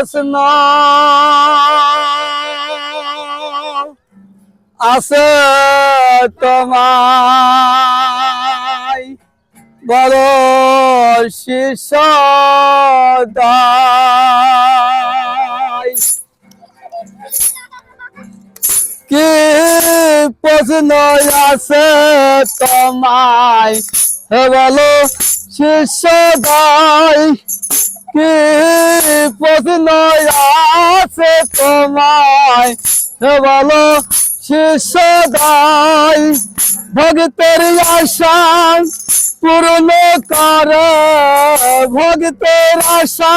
প্রশ্ন আছে তোমায় বড় শিষ্য কি প্রশ্ন আছে তোমায় বলো শিষ্য কি প্রশ্ন আছে তোমায় বলো শিষ্য ভক্তের আশা পূর্ণ করে ভক্তের আশা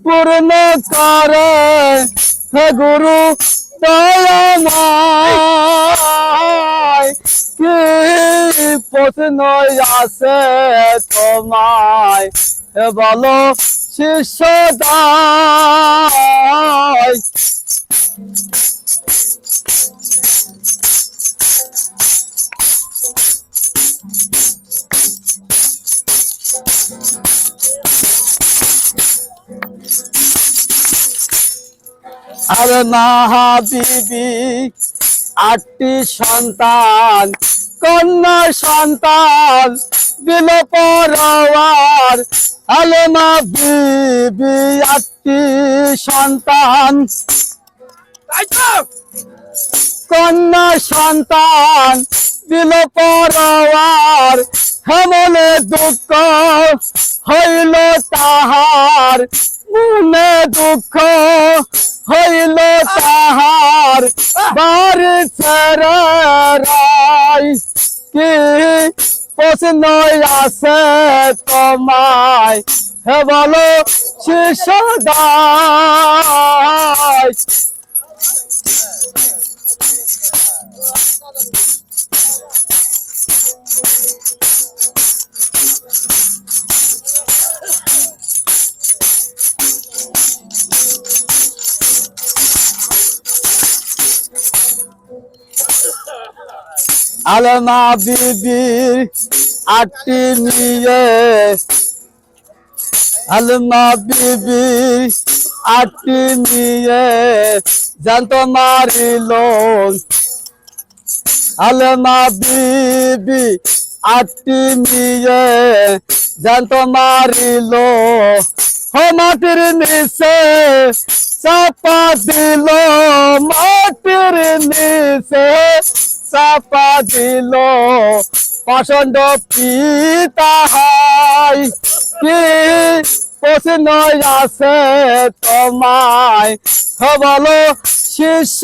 পূর্ণ করে হে গুরু দয়াময় কি প্রশ্ন আছে তোমায় বলো শিষ্য আর না বিবি 8টি সন্তান কন্যা সন্তান দিল পরওয়ার আলেমা বিবি 8টি সন্তান কন্যা সন্তান দিল পরওয়ার হেমনে দুঃখ হইল তাহার মনে দুঃখ হইল তাহার বাড়ি ছেড়ে রাই কি প্রশ্ন আছে তোমায় হে বলো শিষ্য আলেমা বিবির 8টি মেয়ে আলেমা বিবির 8টি মেয়ে জানত মারিল আলেমা বিবি 8টি মেয়ে জানত মারিল মাটির নিচে চাপা দিল মাটির নিচে চাপা দিল পাষণ্ড পিতাহাই কি প্রশ্ন আছে তোমায় বলো শিষ্য